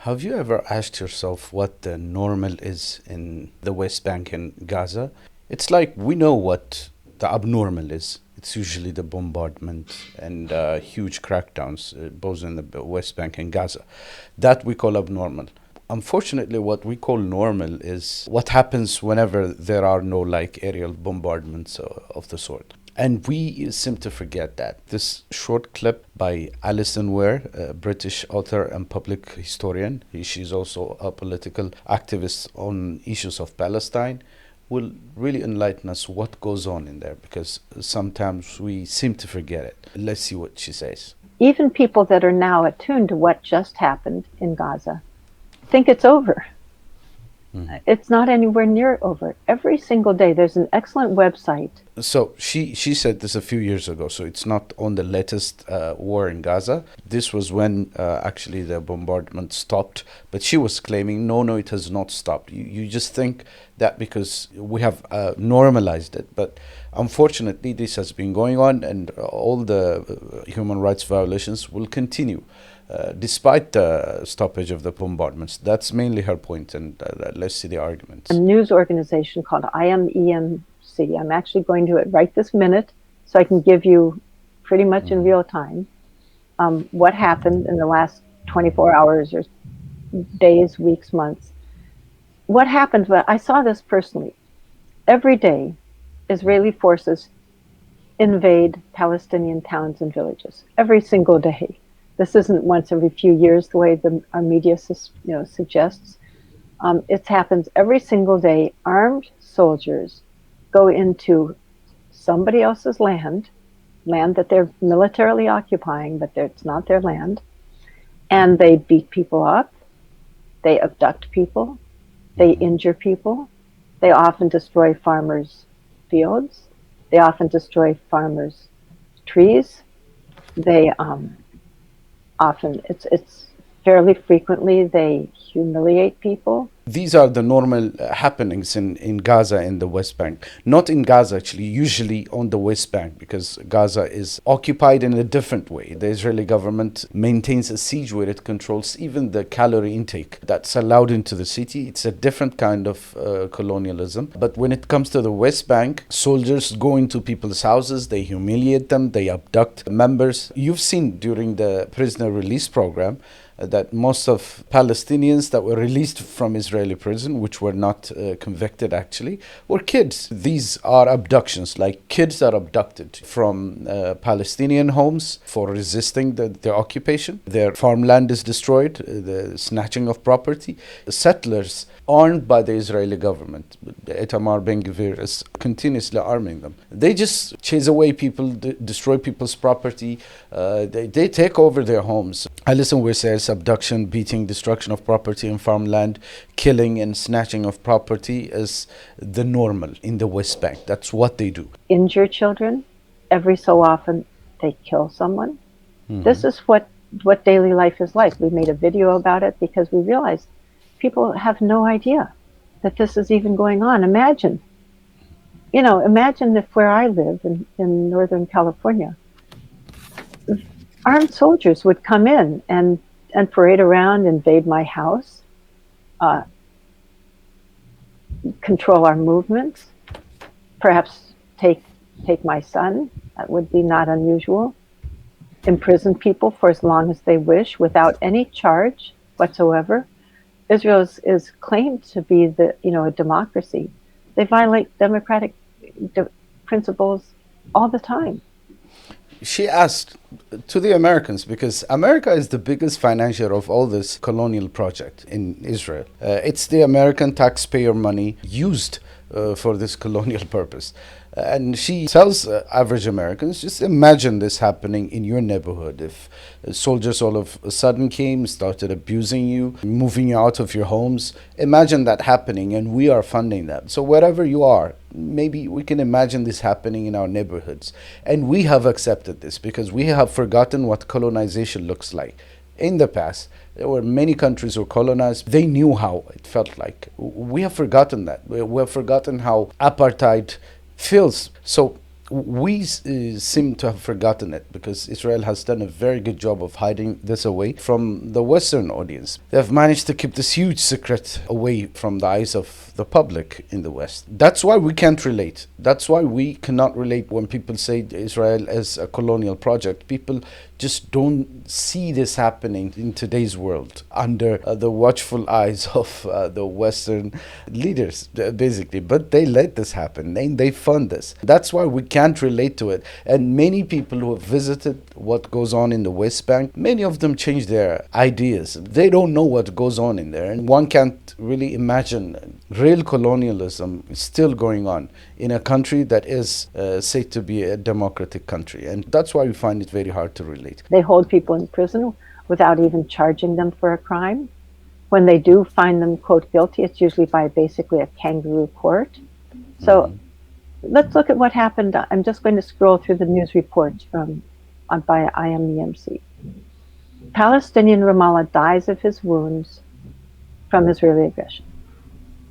Have you ever asked yourself what the normal is in the West Bank and Gaza? It's like we know what the abnormal is. It's usually the bombardment and huge crackdowns, both in the West Bank and Gaza. That we call abnormal. Unfortunately, what we call normal is what happens whenever there are no aerial bombardments of the sort. And we seem to forget that. This short clip by Alison Weir, a British author and public historian, she's also a political activist on issues of Palestine, will really enlighten us what goes on in there, because sometimes we seem to forget it. Let's see what she says. Even people that are now attuned to what just happened in Gaza think it's over. It's not anywhere near over. Every single day, there's an excellent website. So she said this a few years ago, so it's not on the latest war in Gaza. This was when actually the bombardment stopped, but she was claiming, no, it has not stopped. You just think that because we have normalized it, but unfortunately this has been going on, and all the human rights violations will continue. Despite the stoppage of the bombardments. That's mainly her point, and let's see the arguments. A news organization called IMEMC. I'm actually going to it right this minute, so I can give you pretty much in real time what happened in the last 24 hours or days, weeks, months. What happened, I saw this personally. Every day, Israeli forces invade Palestinian towns and villages. Every single day. This isn't once every few years the way our media suggests. It happens every single day. Armed soldiers go into somebody else's land that they're militarily occupying, but it's not their land, and they beat people up, they abduct people, they injure people, they often destroy farmers' fields, they often destroy farmers' trees, they often, it's fairly frequently, they humiliate people. These are the normal happenings in Gaza and the West Bank. Not in Gaza, actually, usually on the West Bank, because Gaza is occupied in a different way. The Israeli government maintains a siege where it controls even the calorie intake that's allowed into the city. It's a different kind of colonialism. But when it comes to the West Bank, soldiers go into people's houses, they humiliate them, they abduct members. You've seen during the prisoner release program that most of Palestinians that were released from Israeli prison, which were not convicted actually, were kids. These are abductions, like kids are abducted from Palestinian homes for resisting the occupation. Their farmland is destroyed, the snatching of property. Settlers armed by the Israeli government, Itamar Ben-Gvir is continuously arming them. They just chase away people, destroy people's property, they take over their homes. Alison Weir says abduction, beating, destruction of property and farmland, killing and snatching of property is the normal in the West Bank. That's what they do. Injure children. Every so often they kill someone. This is what daily life is like. We made a video about it because we realized people have no idea that this is even going on. Imagine if where I live in Northern California, armed soldiers would come in and parade around, invade my house, control our movements, perhaps take my son. That would be not unusual. Imprison people for as long as they wish without any charge whatsoever. Israel is claimed to be a democracy. They violate democratic principles all the time. She asked to the Americans, because America is the biggest financier of all this colonial project in Israel. It's the American taxpayer money used for this colonial purpose. And she tells average Americans, just imagine this happening in your neighborhood. If soldiers all of a sudden came, started abusing you, moving you out of your homes, imagine that happening, and we are funding that. So wherever you are, maybe we can imagine this happening in our neighborhoods. And we have accepted this because we have forgotten what colonization looks like. In the past, there were many countries who were colonized. They knew how it felt like. We have forgotten that. We have forgotten how apartheid feels. So we seem to have forgotten it because Israel has done a very good job of hiding this away from the Western audience. They have managed to keep this huge secret away from the eyes of the public in the West. That's why we can't relate. That's why we cannot relate when people say Israel is a colonial project. People just don't see this happening in today's world under the watchful eyes of the Western leaders, basically. But they let this happen. They fund this. That's why we can't relate to it. And many people who have visited what goes on in the West Bank, many of them change their ideas. They don't know what goes on in there. And one can't really imagine real colonialism still going on in a country that is said to be a democratic country. And that's why we find it very hard to relate. They hold people in prison without even charging them for a crime. When they do find them, quote, guilty, it's usually by basically a kangaroo court. So let's look at what happened. I'm just going to scroll through the news reports by IMEMC. Palestinian Ramallah dies of his wounds from Israeli aggression.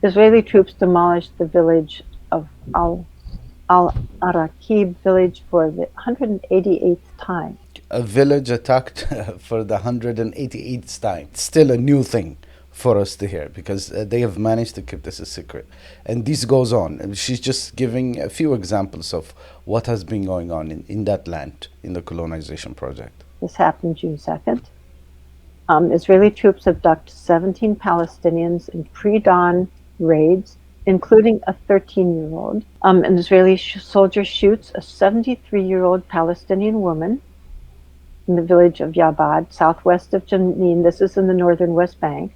Israeli troops demolished the village of Al-Araqib village for the 188th time. A village attacked for the 188th time. Still a new thing for us to hear because they have managed to keep this a secret. And this goes on. And she's just giving a few examples of what has been going on in that land in the colonization project. This happened June 2nd. Israeli troops abduct 17 Palestinians in pre-dawn raids, including a 13-year-old. An Israeli soldier shoots a 73-year-old Palestinian woman in the village of Yabad, southwest of Jenin. This is in the northern West Bank.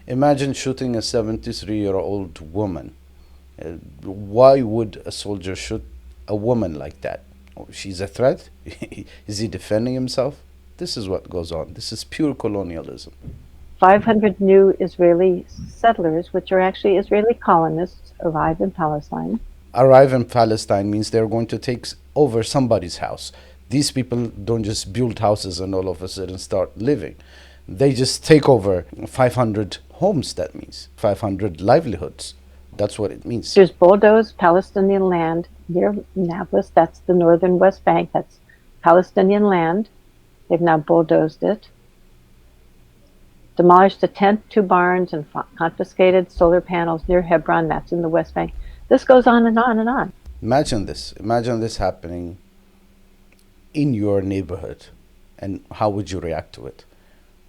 Imagine shooting a 73-year-old woman. Why would a soldier shoot a woman like that? She's a threat? Is he defending himself? This is what goes on. This is pure colonialism. 500 new Israeli settlers, which are actually Israeli colonists, arrive in Palestine. Arrive in Palestine means they're going to take over somebody's house. These people don't just build houses and all of a sudden start living. They just take over 500 homes, that means 500 livelihoods. That's what it means. There's bulldozed Palestinian land near Nablus. That's the northern West Bank. That's Palestinian land. They've now bulldozed it. Demolished a tent, 2 barns, and confiscated solar panels near Hebron. That's in the West Bank. This goes on and on and on. Imagine this. Imagine this happening in your neighborhood. And how would you react to it?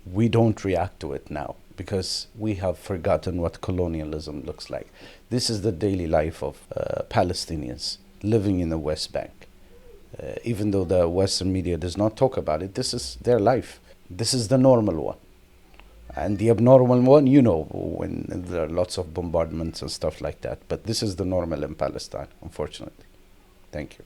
We don't react to it now because we have forgotten what colonialism looks like. This is the daily life of Palestinians living in the West Bank. Even though the Western media does not talk about it, this is their life. This is the normal one. And the abnormal one, when there are lots of bombardments and stuff like that. But this is the normal in Palestine, unfortunately. Thank you.